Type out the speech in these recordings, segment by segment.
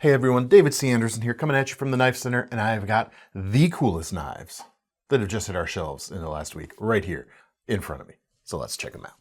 Hey everyone, David C. Anderson here, coming at you from the Knife Center, and I've got the coolest knives that have just hit our shelves in the last week, right here in front of me. So let's check them out.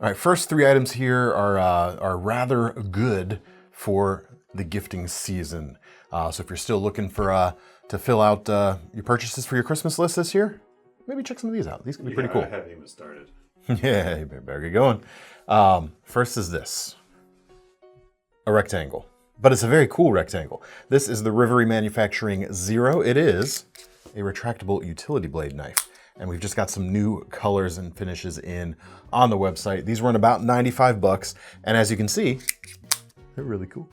All right, first three items here are rather good for the gifting season. So if you're still looking for to fill out your purchases for your Christmas list this year, maybe check some of these out. These can be pretty cool. I haven't even started. Yeah, you better get going. First is this, a rectangle, but it's a very cool rectangle. This is the Rivery Manufacturing Zero. It is a retractable utility blade knife. And we've just got some new colors and finishes in on the website. These run about 95 bucks. And as you can see, they're really cool.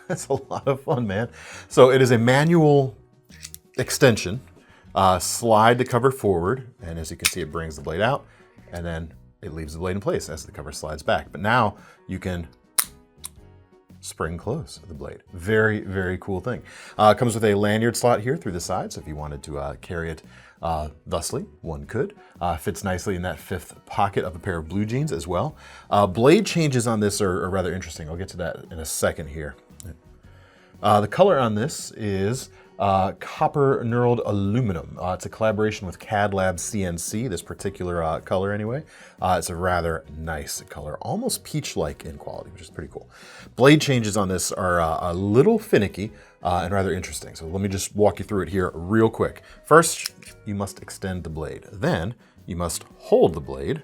That's a lot of fun, man. So it is a manual extension. Slide the cover forward, and as you can see, it brings the blade out, and then it leaves the blade in place as the cover slides back. But now you can spring close the blade. Very, very cool thing. It comes with a lanyard slot here through the side, so if you wanted to carry it thusly, one could. Fits nicely in that fifth pocket of a pair of blue jeans as well. Blade changes on this are rather interesting. I'll get to that in a second here. The color on this is copper knurled aluminum. It's a collaboration with CAD Lab CNC, this particular color anyway. It's a rather nice color, almost peach-like in quality, which is pretty cool. Blade changes on this are a little finicky and rather interesting. So let me just walk you through it here real quick. First, you must extend the blade. Then you must hold the blade,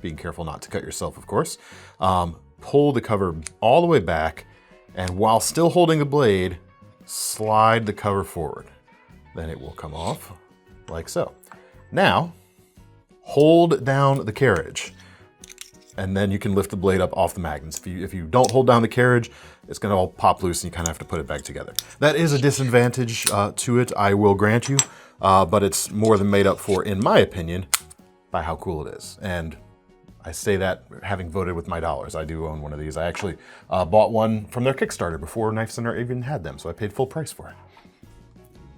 being careful not to cut yourself, of course. Pull the cover all the way back, and while still holding the blade, slide the cover forward. Then it will come off like so. Now, hold down the carriage, and then you can lift the blade up off the magnets. If you don't hold down the carriage, it's gonna all pop loose and you kind of have to put it back together. That is a disadvantage to it, I will grant you, but it's more than made up for, in my opinion, by how cool it is. And I say that having voted with my dollars. I do own one of these. I actually bought one from their Kickstarter before KnifeCenter even had them, so I paid full price for it.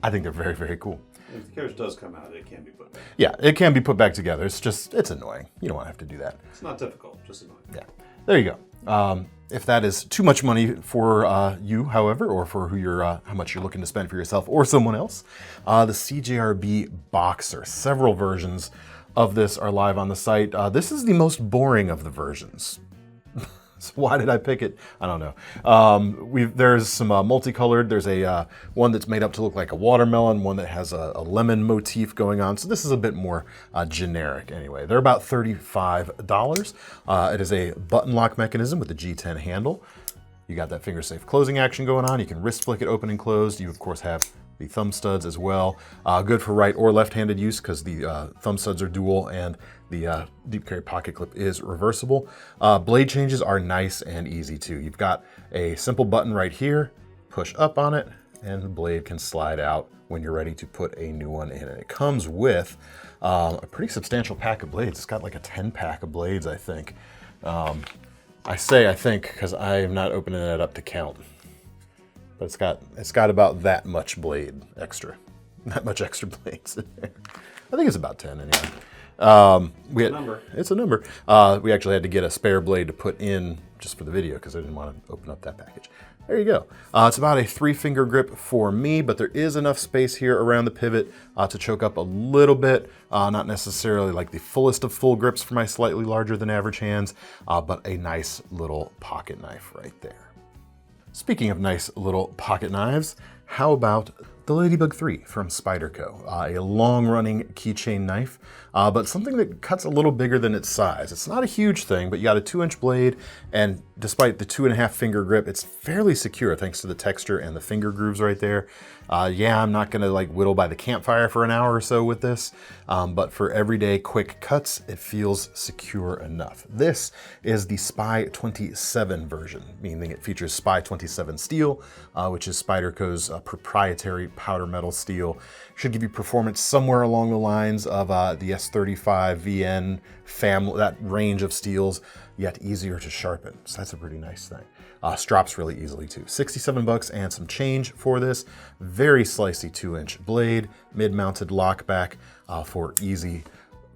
I think they're very, very cool. If the carriage does come out, it can be put back. Yeah, it can be put back together. It's annoying. You don't want to have to do that. It's not difficult, just annoying. Yeah, there you go. If that is too much money for you, however, or for how much you're looking to spend for yourself or someone else, the CJRB Boxer, several versions of this are live on the site. This is the most boring of the versions. So why did I pick it? I don't know. There's some multicolored. There's a one that's made up to look like a watermelon, one that has a lemon motif going on. So this is a bit more generic anyway. They're about $35. It is a button lock mechanism with the G10 handle. You got that finger safe closing action going on. You can wrist flick it open and closed. You of course have the thumb studs as well. Good for right or left-handed use because the thumb studs are dual and the deep carry pocket clip is reversible. Blade changes are nice and easy too. You've got a simple button right here, push up on it, and the blade can slide out when you're ready to put a new one in. And it comes with a pretty substantial pack of blades. It's got like a 10-pack of blades, I think. I say I think because I am not opening it up to count. But it's got about that much blade extra. That much extra blades in there. I think it's about 10 anyway. It's a number. We actually had to get a spare blade to put in just for the video because I didn't want to open up that package. There you go. It's about a 3-finger grip for me, but there is enough space here around the pivot to choke up a little bit. Not necessarily like the fullest of full grips for my slightly larger than average hands, but a nice little pocket knife right there. Speaking of nice little pocket knives, how about the Ladybug 3 from Spyderco? A long-running keychain knife, but something that cuts a little bigger than its size. It's not a huge thing, but you got a 2-inch blade, and despite the 2.5-finger grip, it's fairly secure thanks to the texture and the finger grooves right there. Yeah, I'm not gonna like whittle by the campfire for an hour or so with this, but for everyday quick cuts, it feels secure enough. This is the Spy 27 version, meaning it features Spy 27 steel, which is Spyderco's proprietary powder metal steel. Should give you performance somewhere along the lines of the S35 VN family, that range of steels, yet easier to sharpen. So that's a pretty nice thing. Strops really easily too. 67 bucks and some change for this. Very slicey 2-inch blade, mid-mounted lock back for easy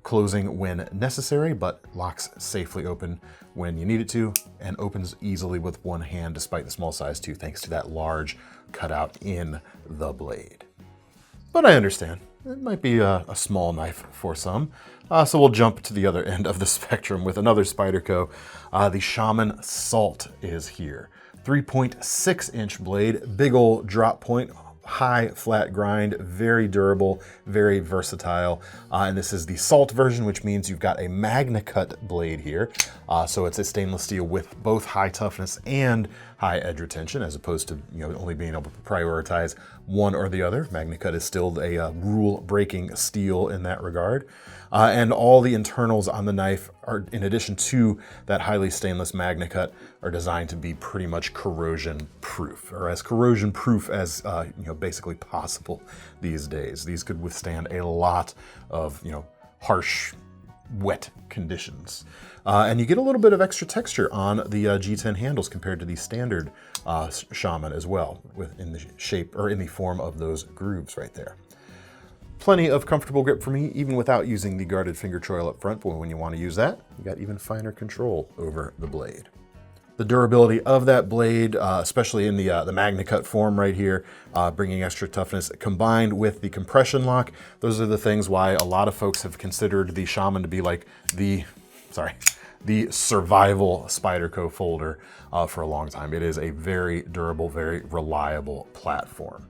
closing when necessary, but locks safely open when you need it to, and opens easily with one hand despite the small size too, thanks to that large cutout in the blade. But I understand, it might be a small knife for some. So we'll jump to the other end of the spectrum with another Spyderco. The Shaman Salt is here. 3.6-inch blade, big old drop point, high flat grind, very durable, very versatile. And this is the Salt version, which means you've got a Magna Cut blade here. So it's a stainless steel with both high toughness and high edge retention, as opposed to only being able to prioritize one or the other. Magna Cut is still a rule-breaking steel in that regard. And all the internals on the knife are, in addition to that highly stainless Magna Cut, are designed to be pretty much corrosion proof, or as corrosion proof as basically possible these days. These could withstand a lot of harsh, wet conditions. And you get a little bit of extra texture on the G10 handles compared to the standard Shaman as well, in the shape or in the form of those grooves right there. Plenty of comfortable grip for me, even without using the guarded finger choil up front, but when you want to use that, you got even finer control over the blade. The durability of that blade, especially in the Magna Cut form right here, bringing extra toughness, combined with the compression lock, those are the things why a lot of folks have considered the Shaman to be like the survival Spyderco folder for a long time. It is a very durable, very reliable platform.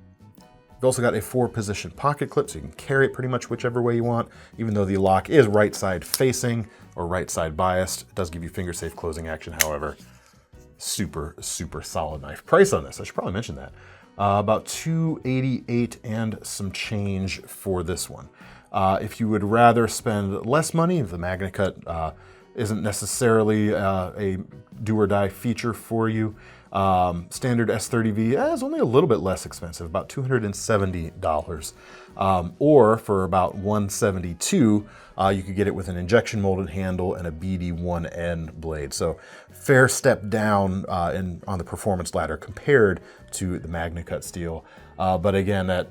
You've also got a 4-position pocket clip, so you can carry it pretty much whichever way you want, even though the lock is right side facing or right side biased. It does give you finger safe closing action, however. Super, super solid knife. Price on this, I should probably mention that. About $288 and some change for this one. If you would rather spend less money, if the Magna Cut isn't necessarily a do or die feature for you, standard S30V is only a little bit less expensive, about $270. Or for about $172, you could get it with an injection molded handle and a BD1N blade. So fair step down on the performance ladder compared to the Magna Cut steel. But again, that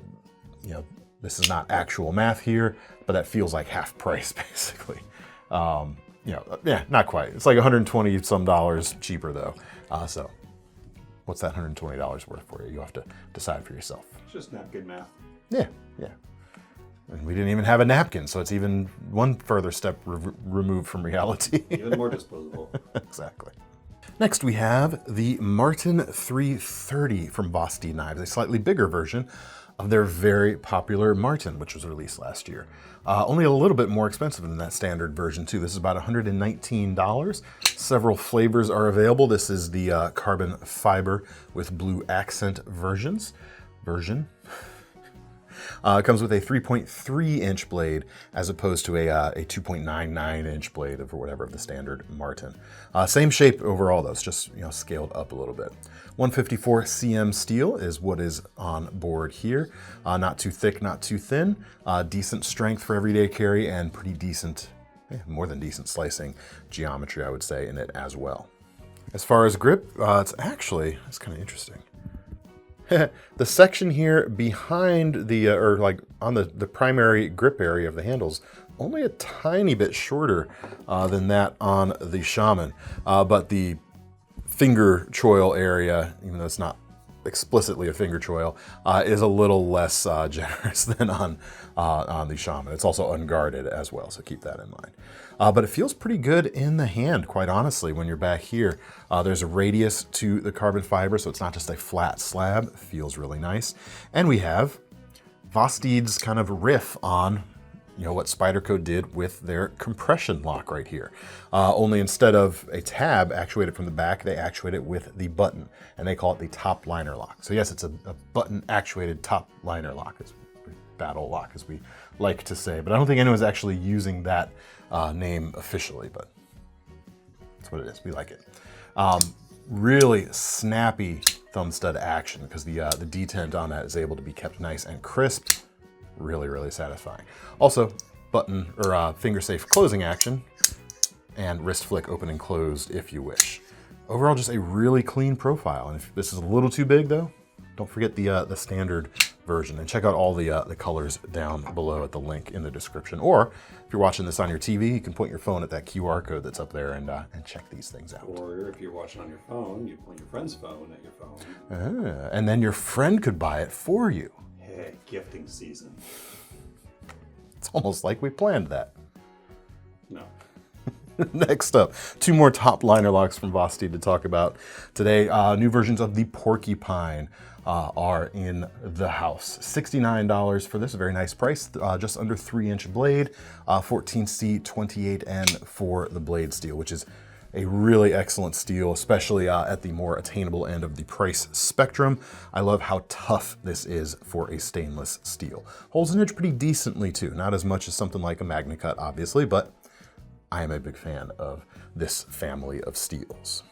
this is not actual math here, but that feels like half price basically. Yeah, not quite. It's like $120 some dollars cheaper though. So what's that $120 worth for you? You have to decide for yourself. It's just napkin math. Yeah. And we didn't even have a napkin, so it's even one further step removed from reality. Even more disposable. Exactly. Next we have the Marten 330 from Vosteed Knives, a slightly bigger version of their very popular Marten, which was released last year. Only a little bit more expensive than that standard version too. This is about $119. Several flavors are available. This is the carbon fiber with blue accent version. It comes with a 3.3-inch blade as opposed to a 2.99-inch blade of whatever of the standard Marten. Same shape overall though, it's just scaled up a little bit. 154 cm steel is what is on board here. Not too thick, not too thin. Decent strength for everyday carry and pretty decent, more than decent slicing geometry, I would say, in it as well. As far as grip, it's kind of interesting. The section here behind the, on the primary grip area of the handles, only a tiny bit shorter than that on the Shaman. But the finger choil area, even though it's not explicitly a finger choil, is a little less generous than on the Shaman. It's also unguarded as well, so keep that in mind. But it feels pretty good in the hand, quite honestly, when you're back here. There's a radius to the carbon fiber, so it's not just a flat slab. It feels really nice. And we have Vosteed's kind of riff on what Spyderco did with their compression lock right here. Only instead of a tab actuated from the back, they actuate it with the button, and they call it the top liner lock. So yes, it's a button actuated top liner lock, battle lock as we like to say, but I don't think anyone's actually using that name officially, but that's what it is. We like it. Really snappy thumb stud action because the detent on that is able to be kept nice and crisp. Really, really satisfying. Also, button or finger safe closing action and wrist flick open and closed if you wish. Overall, just a really clean profile. And if this is a little too big though, don't forget the standard version. And check out all the colors down below at the link in the description. Or if you're watching this on your TV, you can point your phone at that QR code that's up there and check these things out. Or if you're watching on your phone, you point your friend's phone at your phone. And then your friend could buy it for you. Hey, gifting season. It's almost like we planned that. No. Next up, 2 more top liner locks from Vosteed to talk about today. New versions of the Porcupine are in the house. $69 for this, a very nice price, just under 3-inch blade, 14C 28N for the blade steel, which is a really excellent steel, especially at the more attainable end of the price spectrum. I love how tough this is for a stainless steel. Holds an edge pretty decently too, not as much as something like a MagnaCut, obviously, but I am a big fan of this family of steels.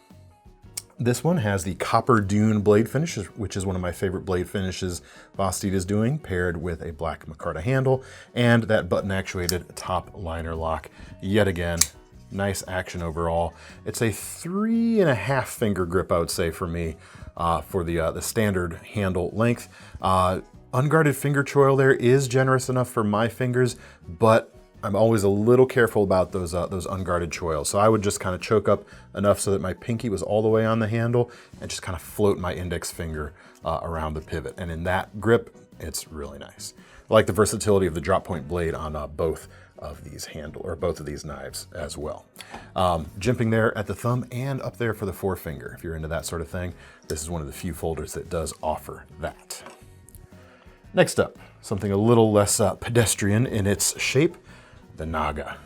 This one has the Copper Dune blade finish, which is one of my favorite blade finishes Vosteed is doing, paired with a black micarta handle and that button actuated top liner lock. Yet again, nice action overall. It's a 3.5 finger grip, I would say, for me, for the standard handle length. Unguarded finger choil there is generous enough for my fingers, but I'm always a little careful about those unguarded choils. So I would just kind of choke up enough so that my pinky was all the way on the handle and just kind of float my index finger around the pivot. And in that grip, it's really nice. I like the versatility of the drop point blade on both of these both of these knives as well. Jimping there at the thumb and up there for the forefinger. If you're into that sort of thing, this is one of the few folders that does offer that. Next up, something a little less pedestrian in its shape, the Naga.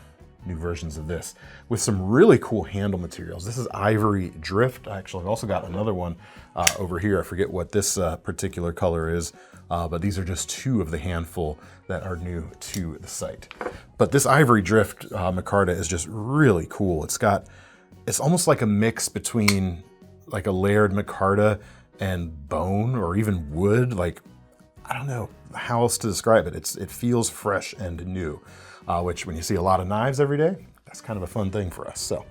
New versions of this with some really cool handle materials. This is ivory drift. Actually, I've also got another one over here. I forget what this particular color is, but these are just 2 of the handful that are new to the site. But this ivory drift micarta is just really cool. It's almost like a mix between like a layered micarta and bone or even wood. Like, I don't know how else to describe it. It feels fresh and new. Which when you see a lot of knives every day, that's kind of a fun thing for us. So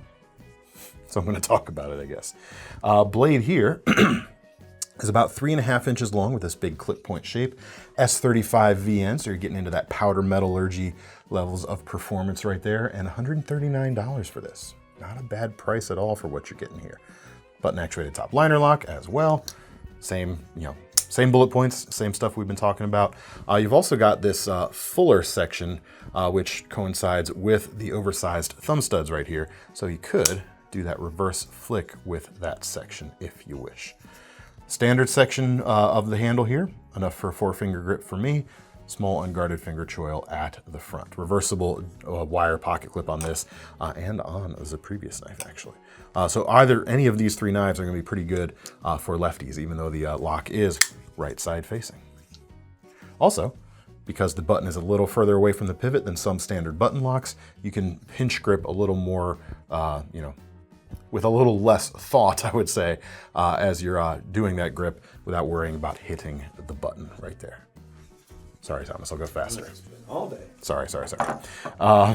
I'm going to talk about it, I guess. Blade here is about 3.5 inches long with this big clip point shape. S35 VN, so you're getting into that powder metallurgy levels of performance right there, and $139 for this. Not a bad price at all for what you're getting here. Button actuated top liner lock as well. Same bullet points, same stuff we've been talking about. You've also got this fuller section, which coincides with the oversized thumb studs right here. So you could do that reverse flick with that section if you wish. Standard section of the handle here, enough for a 4-finger grip for me. Small unguarded finger choil at the front. Reversible wire pocket clip on this and on the previous knife, actually. So any of these 3 knives are going to be pretty good for lefties, even though the lock is right side facing. Also, because the button is a little further away from the pivot than some standard button locks, you can pinch grip a little more, with a little less thought, I would say, as you're doing that grip without worrying about hitting the button right there. Sorry, Thomas, I'll go faster. All day. Sorry.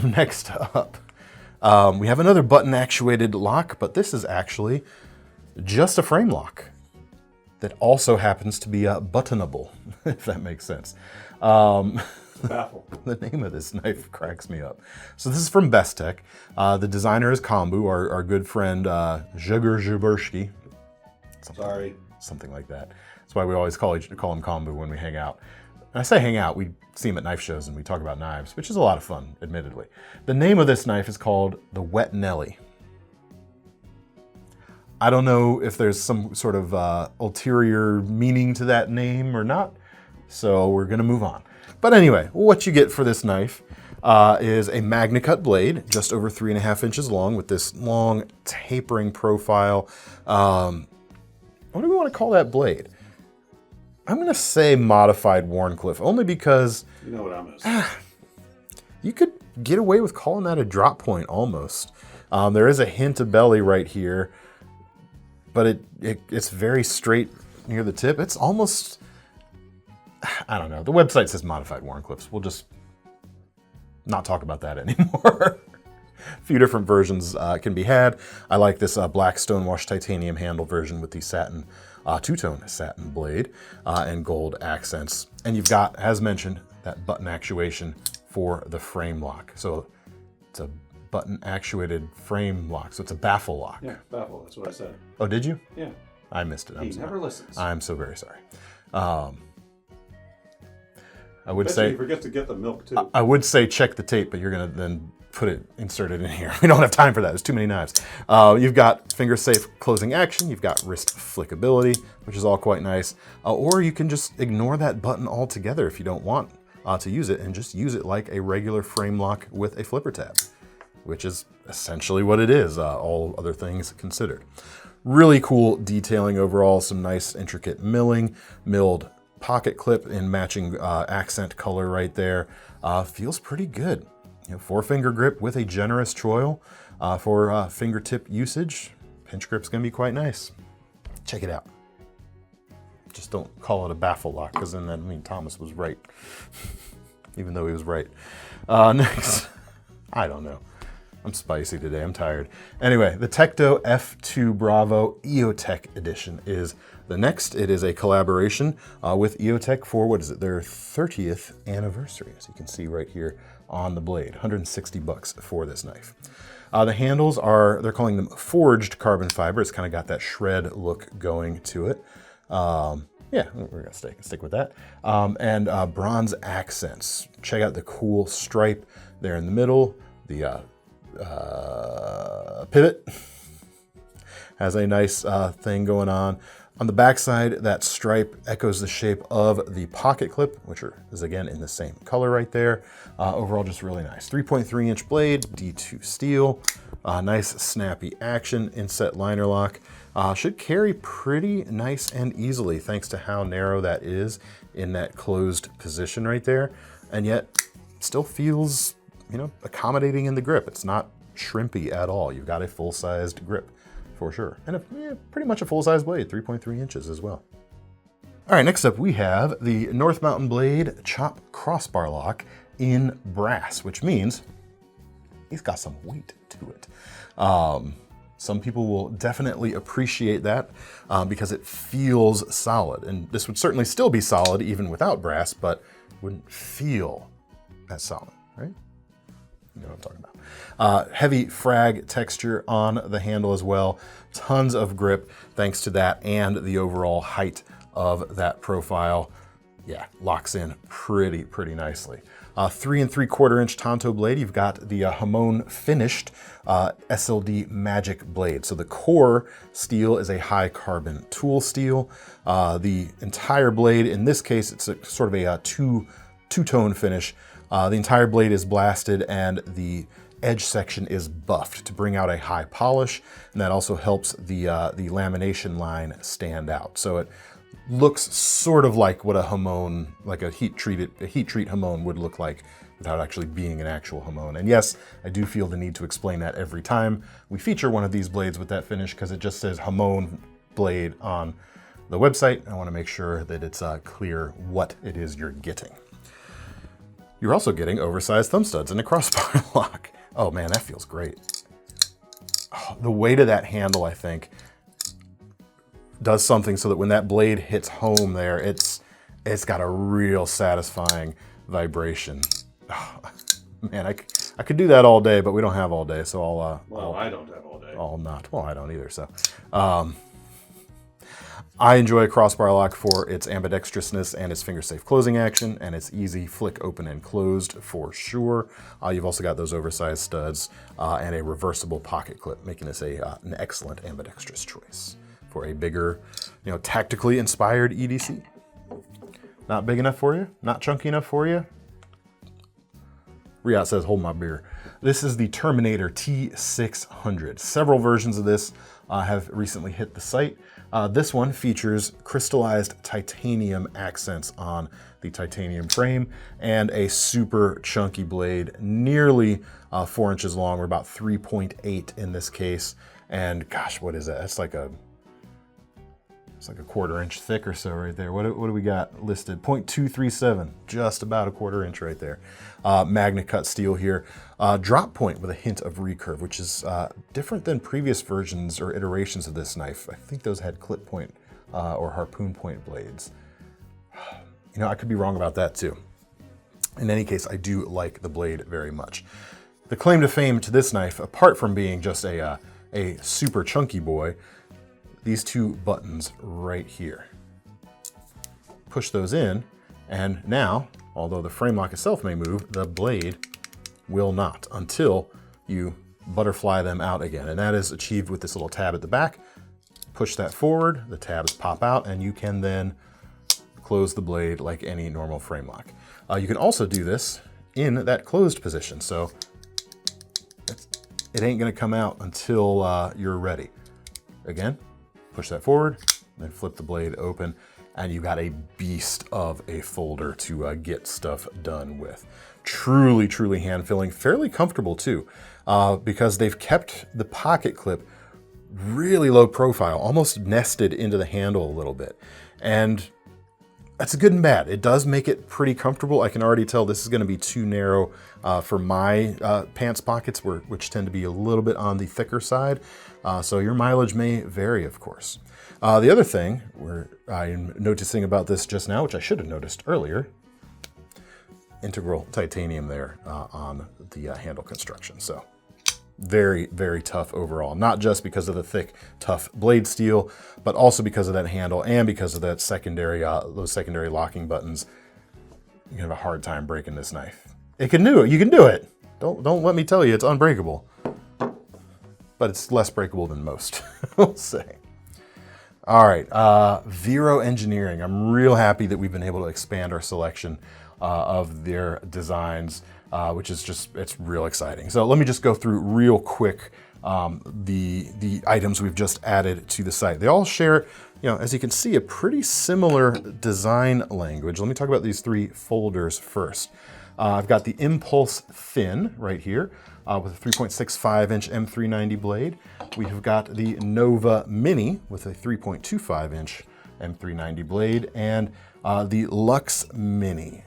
Next up, we have another button actuated lock, but this is actually just a frame lock that also happens to be buttonable, if that makes sense. Baffle. The name of this knife cracks me up. So this is from Bestech. The designer is Kombu, our good friend Zhigor Zhubersky. Something like that. That's why we always call him Kombu when we hang out. And I say hang out, we see him at knife shows and we talk about knives, which is a lot of fun, admittedly. The name of this knife is called the Wet Nellie. I don't know if there's some sort of ulterior meaning to that name or not, so we're gonna move on. But anyway, what you get for this knife is a MagnaCut blade, just over 3.5 inches long with this long tapering profile. What do we want to call that blade? I'm gonna say modified Wharncliffe, only because you know what I'm gonna say. You could get away with calling that a drop point almost. There is a hint of belly right here, but it's very straight near the tip. It's almost, I don't know. The website says modified Wharncliffes. We'll just not talk about that anymore. A few different versions can be had. I like this black stonewashed titanium handle version with the satin two-tone satin blade, and gold accents. And you've got, as mentioned, that button actuation for the frame lock. So it's a button actuated frame lock. So it's a baffle lock. Yeah, baffle, that's what I said. Oh, did you? Yeah. I missed it. He never listens. I'm so very sorry. I would Bet say you forget to get the milk too. I would say check the tape, but you're gonna then insert it in here. We don't have time for that. There's too many knives. You've got finger safe closing action. You've got wrist flickability, which is all quite nice. Or you can just ignore that button altogether if you don't want to use it, and just use it like a regular frame lock with a flipper tab, which is essentially what it is, all other things considered. Really cool detailing overall, some nice intricate milling, milled pocket clip in matching accent color right there. Feels pretty good. 4-finger grip with a generous choil for fingertip usage. Pinch grip's gonna be quite nice. Check it out. Just don't call it a baffle lock, because then that means Thomas was right, even though he was right. Next, I don't know. I'm spicy today, I'm tired. Anyway, the Tekto F2 Bravo EOTECH edition is the next. It is a collaboration with EOTECH for, what is it, their 30th anniversary, as you can see right here on the blade. 160 bucks for this knife. The handles are, they're calling them forged carbon fiber. It's kind of got that shred look going to it. Yeah, we're gonna stick with that. And bronze accents. Check out the cool stripe there in the middle. The pivot has a nice thing going on. On the backside, that stripe echoes the shape of the pocket clip, which is again in the same color right there. Overall, just really nice. 3.3-inch blade, D2 steel, nice snappy action, inset liner lock. Should carry pretty nice and easily thanks to how narrow that is in that closed position right there. And yet still feels, accommodating in the grip. It's not shrimpy at all. You've got a full-sized grip for sure. And pretty much a full-size blade, 3.3 inches as well. All right, next up we have the North Mountain Blade Chop Crossbar Lock in brass, which means he's got some weight to it. Some people will definitely appreciate that because it feels solid. And this would certainly still be solid even without brass, but wouldn't feel as solid, right? You know what I'm talking about. Heavy frag texture on the handle as well. Tons of grip thanks to that, and the overall height of that profile. Yeah, locks in pretty nicely. 3 3/4-inch Tonto blade. You've got the Hamon finished SLD Magic blade. So the core steel is a high carbon tool steel. The entire blade, in this case, it's sort of a two-tone finish. The entire blade is blasted and the edge section is buffed to bring out a high polish, and that also helps the lamination line stand out. So it looks sort of like what a Hamon, like a heat treat Hamon would look like without actually being an actual Hamon. And yes, I do feel the need to explain that every time we feature one of these blades with that finish, because it just says Hamon blade on the website. I want to make sure that it's clear what it is you're getting. You're also getting oversized thumb studs and a crossbar lock. Oh man, that feels great. Oh, the weight of that handle, I think, does something so that when that blade hits home there, it's got a real satisfying vibration. Oh, man, I could do that all day, but we don't have all day, so I don't have all day. I'll not. Well, I don't either, so. I enjoy a crossbar lock for its ambidextrousness and its finger-safe closing action, and its easy flick open and closed for sure. You've also got those oversized studs and a reversible pocket clip, making this an excellent ambidextrous choice for a bigger, tactically inspired EDC. Not big enough for you? Not chunky enough for you? Reate says, hold my beer. This is the Terminator-T600. Several versions of this have recently hit the site. This one features crystallized titanium accents on the titanium frame and a super chunky blade, nearly 4 inches long, or about 3.8 in this case. And gosh, what is that? It's like a 1/4 inch thick or so right there. What do we got listed? 0.237, just about a 1/4 inch right there. Magnet cut steel here. Drop point with a hint of recurve, which is different than previous versions or iterations of this knife. I think those had clip point or harpoon point blades. You know, I could be wrong about that too. In any case, I do like the blade very much. The claim to fame to this knife, apart from being just a super chunky boy, these two buttons right here. Push those in, and now, although the frame lock itself may move, the blade will not until you butterfly them out again. And that is achieved with this little tab at the back. Push that forward, the tabs pop out, and you can then close the blade like any normal frame lock. You can also do this in that closed position. So it ain't gonna come out until you're ready. Again, push that forward, then flip the blade open, and you got a beast of a folder to get stuff done with. Truly, truly hand-filling, fairly comfortable too, because they've kept the pocket clip really low profile, almost nested into the handle a little bit. And that's good and bad. It does make it pretty comfortable. I can already tell this is gonna be too narrow for my pants pockets, which tend to be a little bit on the thicker side. So your mileage may vary, of course. The other thing I'm noticing about this just now, which I should have noticed earlier, integral titanium there on the handle construction. So very, very tough overall. Not just because of the thick, tough blade steel, but also because of that handle and because of that secondary, those secondary locking buttons. You're gonna have a hard time breaking this knife. It can do it. You can do it. Don't let me tell you it's unbreakable. But it's less breakable than most, we'll say. All right, Vero Engineering. I'm real happy that we've been able to expand our selection of their designs, which is just, it's real exciting. So let me just go through real quick the items we've just added to the site. They all share, you know, as you can see, a pretty similar design language. Let me talk about these three folders first. I've got the Impulse Thin right here with a 3.65-inch M390 blade. We've got the Nova Mini with a 3.25-inch M390 blade, and the Lux Mini,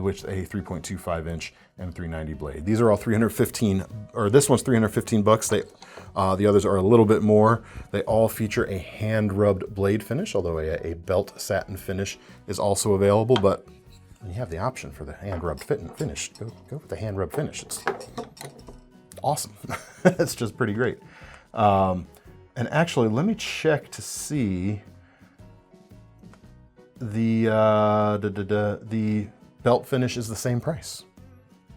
which a 3.25-inch M390 blade. These are all 315, or this one's 315 bucks. The others are a little bit more. They all feature a hand-rubbed blade finish, although a belt satin finish is also available, but you have the option for the hand-rubbed finish. Go with the hand-rubbed finish. It's awesome. It's just pretty great. And actually, let me check to see the belt finish is the same price.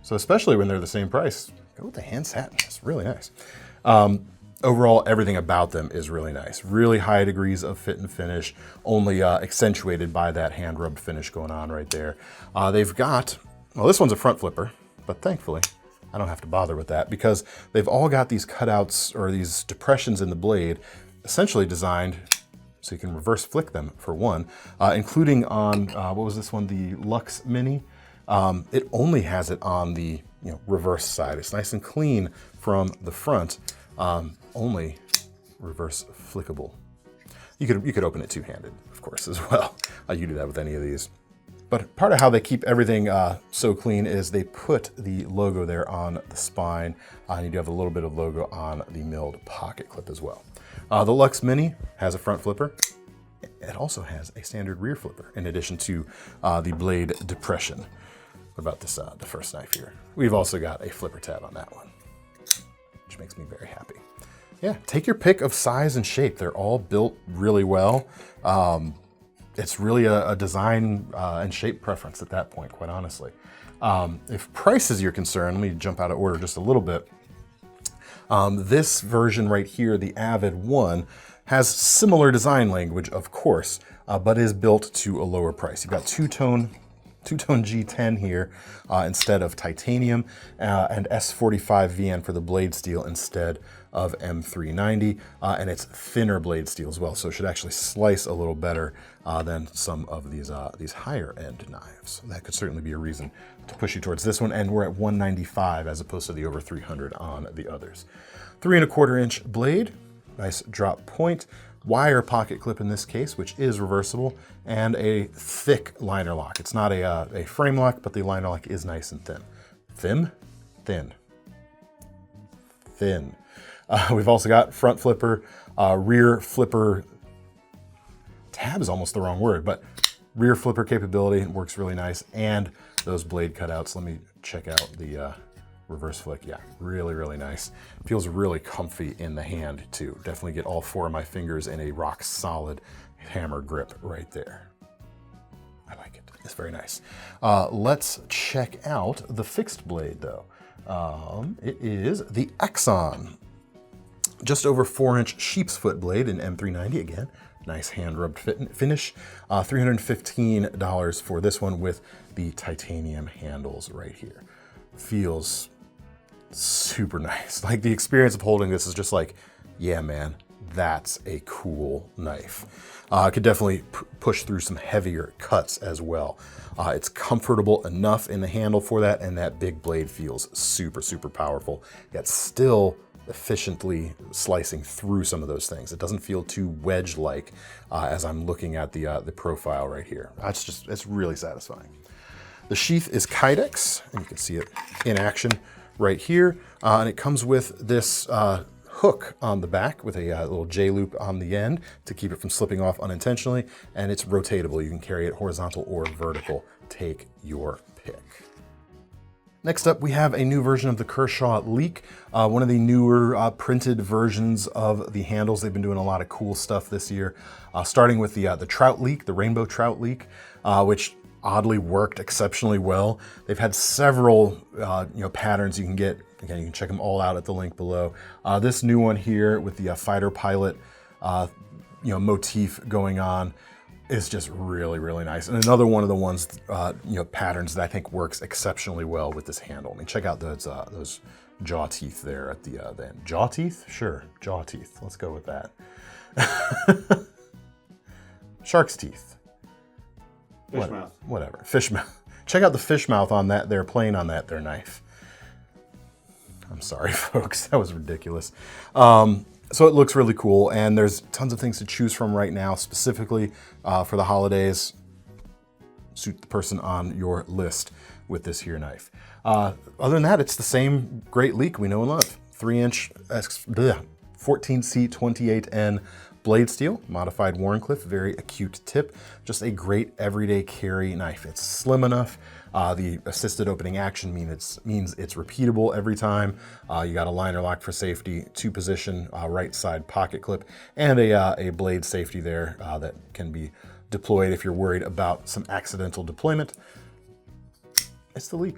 So especially when they're the same price, go with the hand satin. It's really nice. Overall, everything about them is really nice. Really high degrees of fit and finish, only accentuated by that hand rubbed finish going on right there. They've got, well, this one's a front flipper, but thankfully I don't have to bother with that because they've all got these cutouts or these depressions in the blade, essentially designed so you can reverse flick them for one, including on, what was this one, the Lux Mini? It only has it on the reverse side. It's nice and clean from the front, only reverse flickable. You could open it two-handed, of course, as well. You can do that with any of these. But part of how they keep everything so clean is they put the logo there on the spine, and you do have a little bit of logo on the milled pocket clip as well. The Lux Mini has a front flipper. It also has a standard rear flipper, in addition to the blade depression. What about this, the first knife here? We've also got a flipper tab on that one, which makes me very happy. Yeah, take your pick of size and shape. They're all built really well. It's really a design and shape preference at that point, quite honestly. If price is your concern, let me jump out of order just a little bit. This version right here, the Avid one, has similar design language, of course, but is built to a lower price. You've got two-tone G10 here instead of titanium, and S45 VN for the blade steel instead of M390, and it's thinner blade steel as well, so it should actually slice a little better than some of these higher end knives. That could certainly be a reason to push you towards this one, and we're at 195 as opposed to the over 300 on the others. 3¼ inch blade, nice drop point, wire pocket clip in this case, which is reversible, and a thick liner lock. It's not a frame lock, but the liner lock is nice and thin. Thin? Thin. Thin. We've also got front flipper, rear flipper tab is almost the wrong word, but rear flipper capability works really nice. And those blade cutouts, let me check out the reverse flick. Yeah, really, really nice. Feels really comfy in the hand too. Definitely get all 4 of my fingers in a rock solid hammer grip right there. I like it. It's very nice. Let's check out the fixed blade though. It is the Axon. Just over 4-inch sheep's foot blade in M390 again. Nice hand rubbed finish. $315 for this one with the titanium handles right here. Feels super nice. Like the experience of holding this is just like, yeah, man, that's a cool knife. Could definitely push through some heavier cuts as well. It's comfortable enough in the handle for that, and that big blade feels super, super powerful, yet still efficiently slicing through some of those things. It doesn't feel too wedge-like as I'm looking at the profile right here. It's really satisfying. The sheath is Kydex, and you can see it in action right here. And it comes with this hook on the back with a little J-loop on the end to keep it from slipping off unintentionally. And it's rotatable. You can carry it horizontal or vertical. Take your pick. Next up, we have a new version of the Kershaw Leek, one of the newer printed versions of the handles. They've been doing a lot of cool stuff this year, starting with the Trout Leek, the Rainbow Trout Leek, which oddly worked exceptionally well. They've had several patterns you can get. Again, you can check them all out at the link below. This new one here with the fighter pilot motif going on is just really, really nice. And another one of the ones, patterns that I think works exceptionally well with this handle. I mean, check out those jaw teeth there at the end. Jaw teeth? Sure, jaw teeth. Let's go with that. Shark's teeth. Fish mouth. Whatever, fish mouth. Check out the fish mouth on that. They're playing on that, their knife. I'm sorry, folks, that was ridiculous. So it looks really cool, and there's tons of things to choose from right now, specifically for the holidays. Suit the person on your list with this here knife. Other than that, it's the same great Leek we know and love. 3-inch 14C 28N blade steel, modified Warncliffe, very acute tip. Just a great everyday carry knife. It's slim enough. The assisted opening action means it's repeatable every time. You got a liner lock for safety, 2-position right side pocket clip, and a blade safety there that can be deployed if you're worried about some accidental deployment. It's the Leek.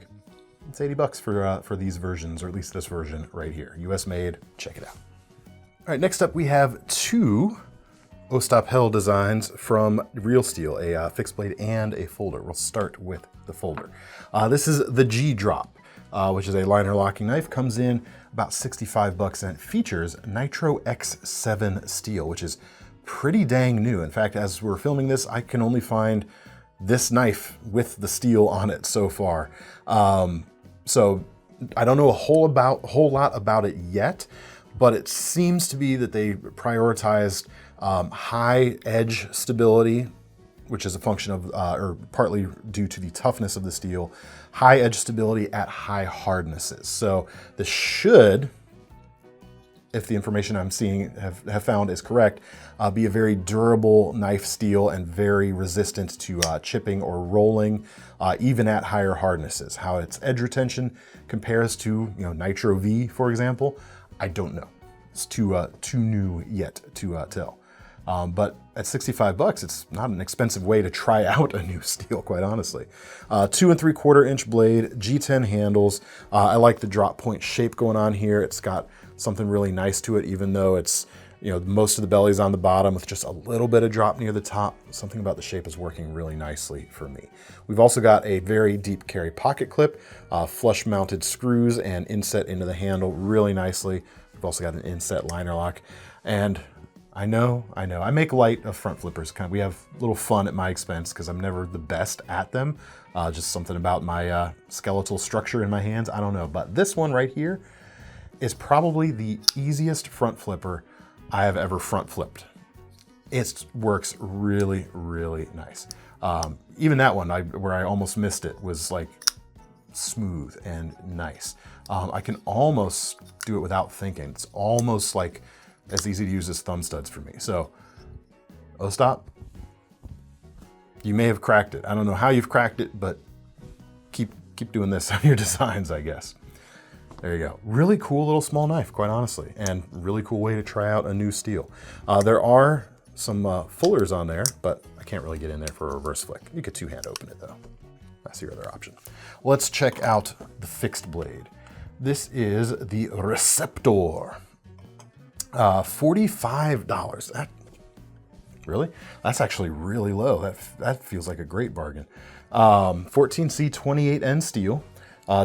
It's $80 for these versions, or at least this version right here. US made, check it out. All right, next up we have 2 Ostap designs from Real Steel, a fixed blade and a folder. We'll start with the folder. This is the G-Drop, which is a liner locking knife. Comes in about $65 and it features Nitro X7 steel, which is pretty dang new. In fact, as we're filming this, I can only find this knife with the steel on it so far. So I don't know a whole lot about it yet, but it seems to be that they prioritized high edge stability, which is a function of, or partly due to the toughness of the steel, high edge stability at high hardnesses. So this should, if the information I'm seeing have found is correct, be a very durable knife steel and very resistant to chipping or rolling, even at higher hardnesses. How its edge retention compares to Nitro V, for example, I don't know. It's too new yet to tell. But at $65, it's not an expensive way to try out a new steel, quite honestly. 2 3/4-inch blade, G10 handles. I like the drop point shape going on here. It's got something really nice to it, even though it's, most of the belly's on the bottom with just a little bit of drop near the top. Something about the shape is working really nicely for me. We've also got a very deep carry pocket clip, flush mounted screws and inset into the handle really nicely. We've also got an inset liner lock. And I know, I make light of front flippers. We have a little fun at my expense because I'm never the best at them. Just something about my skeletal structure in my hands, I don't know. But this one right here is probably the easiest front flipper I have ever front flipped. It works really, really nice. Even that one, where I almost missed it, was like smooth and nice. I can almost do it without thinking. It's almost like as easy to use as thumb studs for me. So, Ostap, You may have cracked it. I don't know how you've cracked it, but keep doing this on your designs, I guess. There you go. Really cool little small knife, quite honestly, and really cool way to try out a new steel. There are some fullers on there, but I can't really get in there for a reverse flick. You could two-hand open it though. That's your other option. Let's check out the fixed blade. This is the Receptor. $45. Really? That's actually really low. That feels like a great bargain. 14C 28N steel.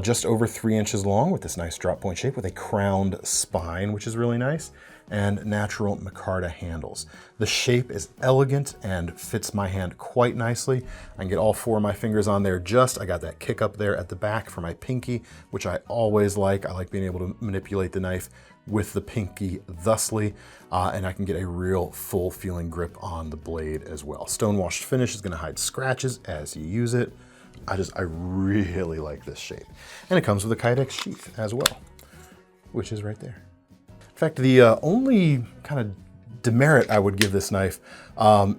Just over 3 inches long with this nice drop point shape with a crowned spine, which is really nice, and natural micarta handles. The shape is elegant and fits my hand quite nicely. I can get all 4 of my fingers on there I got that kick up there at the back for my pinky, which I always like. I like being able to manipulate the knife with the pinky thusly, and I can get a real full feeling grip on the blade as well. Stone-washed finish is gonna hide scratches as you use it. I really like this shape. And it comes with a Kydex sheath as well, which is right there. In fact, the only kind of demerit I would give this knife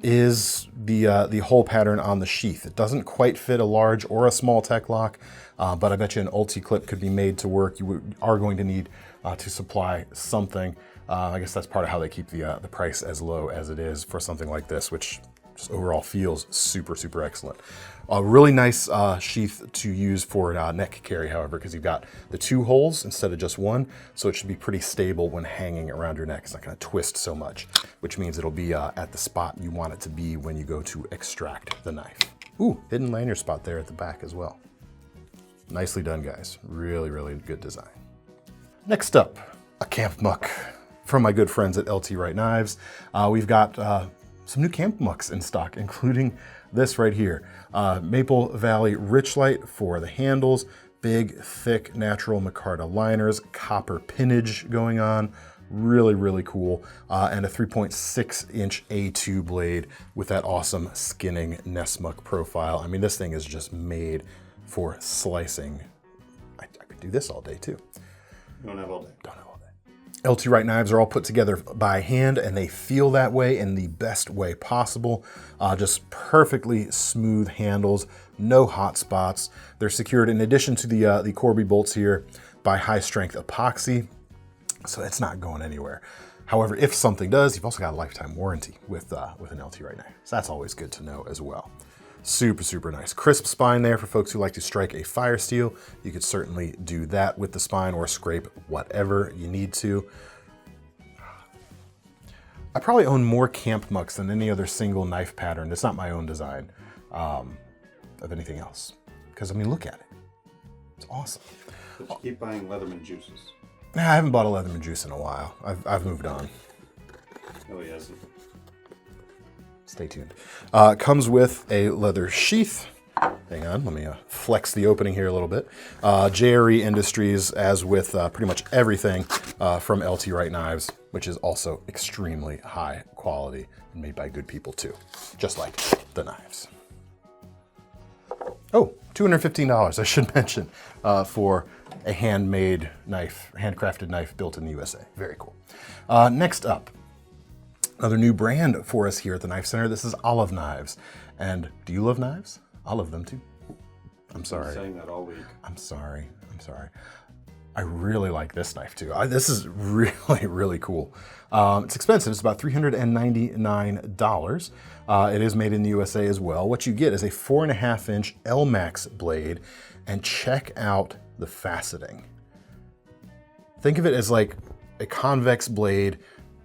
is the hole pattern on the sheath. It doesn't quite fit a large or a small tech lock, but I bet you an ulti clip could be made to work. You are going to need to supply something. I guess that's part of how they keep the price as low as it is for something like this, which just overall feels super, super excellent. A really nice sheath to use for neck carry, however, because you've got the 2 holes instead of just 1, so it should be pretty stable when hanging around your neck. It's not gonna twist so much, which means it'll be at the spot you want it to be when you go to extract the knife. Ooh, hidden lanyard spot there at the back as well. Nicely done, guys. Really, really good design. Next up, a Camp MUK from my good friends at LT Wright Knives. We've got some new Camp MUKs in stock, including this right here. Maple Valley Richlight for the handles, big, thick, natural micarta liners, copper pinnage going on. Really, really cool. And a 3.6-inch A2 blade with that awesome skinning NESMUK profile. I mean, this thing is just made for slicing. I could do this all day too. Don't have all day. Don't have all day. LT Wright knives are all put together by hand, and they feel that way in the best way possible. Just perfectly smooth handles, no hot spots. They're secured, in addition to the Corby bolts here, by high-strength epoxy, so it's not going anywhere. However, if something does, you've also got a lifetime warranty with an LT Wright knife. So that's always good to know as well. Super, super nice. Crisp spine there for folks who like to strike a fire steel. You could certainly do that with the spine or scrape whatever you need to. I probably own more Camp MUKs than any other single knife pattern. It's not my own design of anything else. Because, I mean, look at it. It's awesome. But you keep buying Leatherman juices. Nah, I haven't bought a Leatherman juice in a while. I've moved on. Oh, he hasn't. Stay tuned. Comes with a leather sheath. Hang on, let me flex the opening here a little bit. JRE Industries, as with pretty much everything from LT Wright Knives, which is also extremely high quality and made by good people too, just like the knives. Oh, $215, I should mention, for a handmade knife, handcrafted knife built in the USA. Very cool. Next up, another new brand for us here at the Knife Center. This is Olive Knives. And do you love knives? I love them too. I'm sorry. I've been saying that all week. I'm sorry. I really like this knife too. This is really, really cool. It's expensive. It's about $399. It is made in the USA as well. What you get is a 4.5-inch L-Max blade, and check out the faceting. Think of it as like a convex blade,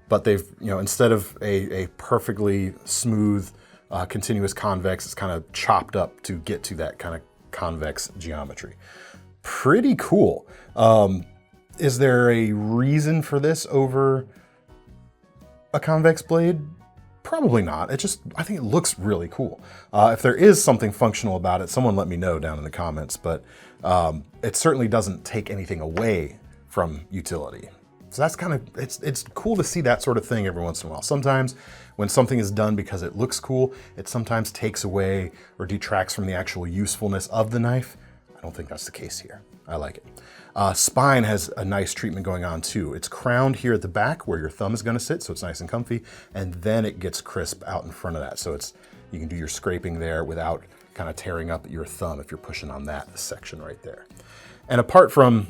but they've, instead of a perfectly smooth, continuous convex, it's kind of chopped up to get to that kind of convex geometry. Pretty cool. Is there a reason for this over a convex blade? Probably not. I think it looks really cool. If there is something functional about it, someone let me know down in the comments, but it certainly doesn't take anything away from utility. So that's kind of, it's cool to see that sort of thing every once in a while. Sometimes when something is done because it looks cool, it sometimes takes away or detracts from the actual usefulness of the knife. I don't think that's the case here. I like it. Spine has a nice treatment going on too. It's crowned here at the back where your thumb is gonna sit, so it's nice and comfy, and then it gets crisp out in front of that. So it's you can do your scraping there without kind of tearing up your thumb if you're pushing on that section right there. And apart from,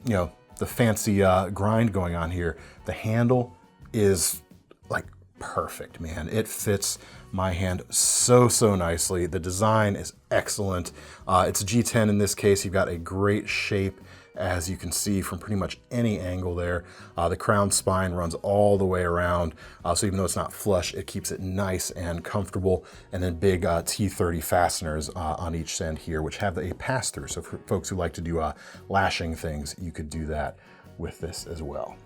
you know, the fancy grind going on here, the handle is like perfect, man. It fits my hand so nicely. The design is excellent. It's a G10 in this case. You've got a great shape, as you can see from pretty much any angle there. The crown spine runs all the way around, so even though it's not flush, it keeps it nice and comfortable. And then big T30 fasteners on each end here, which have a pass-through. So for folks who like to do lashing things, you could do that with this as well.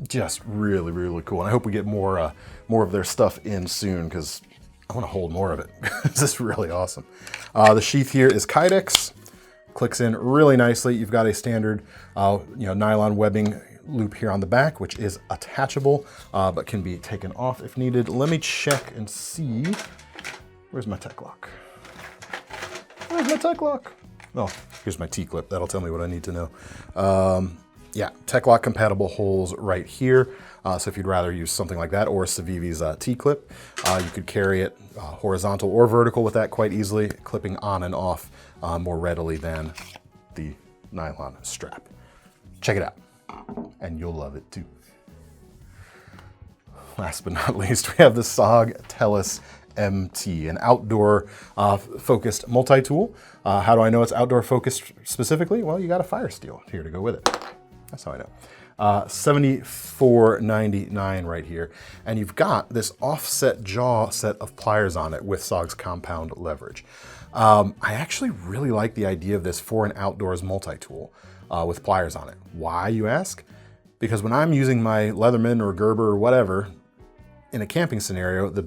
Just really cool. And I hope we get more of their stuff in soon, because I want to hold more of it. This is really awesome. The sheath here is Kydex. Clicks in really nicely. You've got a standard nylon webbing loop here on the back, which is attachable, but can be taken off if needed. Let me check and see. Where's my tech lock? Where's my tech lock? Oh, here's my T-clip. That'll tell me what I need to know. Yeah, tech lock compatible holes right here. So if you'd rather use something like that or Civivi's T-clip, you could carry it horizontal or vertical with that quite easily, clipping on and off more readily than the nylon strap. Check it out, and you'll love it too. Last but not least, we have the SOG Tellus MT, an outdoor focused multi-tool. How do I know it's outdoor focused specifically? Well, you got a fire steel here to go with it. That's how I know. $74.99 right here. And you've got this offset jaw set of pliers on it with SOG's compound leverage. I actually really like the idea of this for an outdoors multi-tool with pliers on it. Why, you ask? Because when I'm using my Leatherman or Gerber or whatever in a camping scenario, the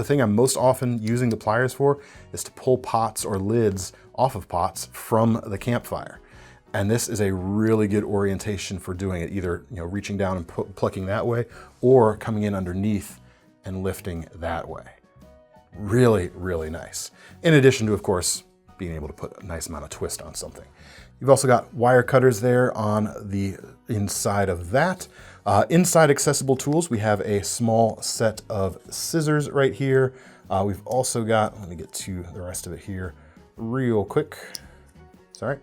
thing I'm most often using the pliers for is to pull pots or lids off of pots from the campfire. And this is a really good orientation for doing it, either reaching down and plucking that way, or coming in underneath and lifting that way. Really nice. In addition to, of course, being able to put a nice amount of twist on something. You've also got wire cutters there on the inside of that. Inside accessible tools, we have a small set of scissors right here. We've also got, let me get to the rest of it here real quick. Sorry.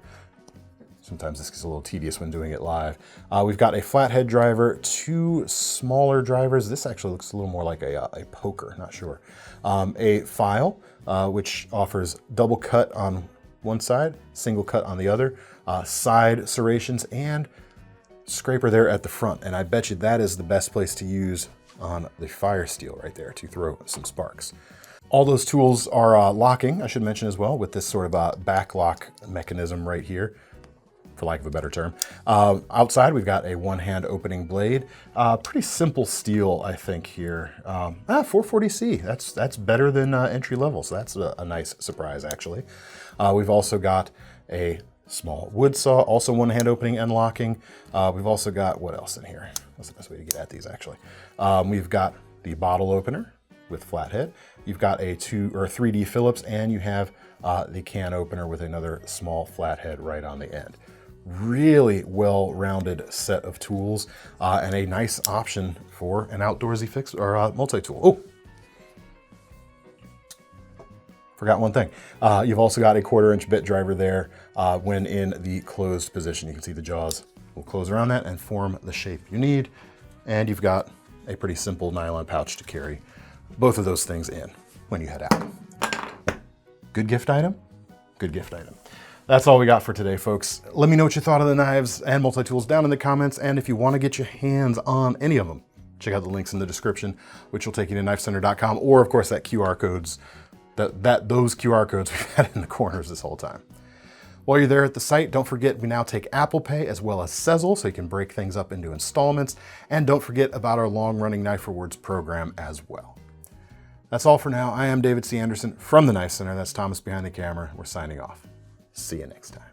Sometimes this gets a little tedious when doing it live. We've got a flathead driver, two smaller drivers. This actually looks a little more like a poker, not sure. A file, which offers double cut on one side, single cut on the other, side serrations, and scraper there at the front. And I bet you that is the best place to use on the fire steel right there to throw some sparks. All those tools are locking, I should mention as well, with this sort of back lock mechanism right here, for lack of a better term. Outside, we've got a one-hand opening blade. Pretty simple steel, I think, here. 440C, that's better than entry level, so that's a nice surprise, actually. We've also got a small wood saw, also one-hand opening and locking. We've also got, what else in here? What's the best way to get at these, actually? We've got the bottle opener with flathead. You've got a 2 or 3D Phillips, and you have the can opener with another small flathead right on the end. Really well-rounded set of tools, and a nice option for an outdoorsy fix or multi-tool. Oh, forgot one thing. You've also got a 1/4-inch bit driver there when in the closed position. You can see the jaws will close around that and form the shape you need. And you've got a pretty simple nylon pouch to carry both of those things in when you head out. Good gift item? Good gift item. That's all we got for today, folks. Let me know what you thought of the knives and multi-tools down in the comments, and if you want to get your hands on any of them, check out the links in the description, which will take you to KnifeCenter.com, or of course those QR codes we've had in the corners this whole time. While you're there at the site, don't forget we now take Apple Pay as well as Sezzle, so you can break things up into installments, and don't forget about our long-running Knife Rewards program as well. That's all for now. I am David C. Anderson from the Knife Center. That's Thomas behind the camera. We're signing off. See you next time.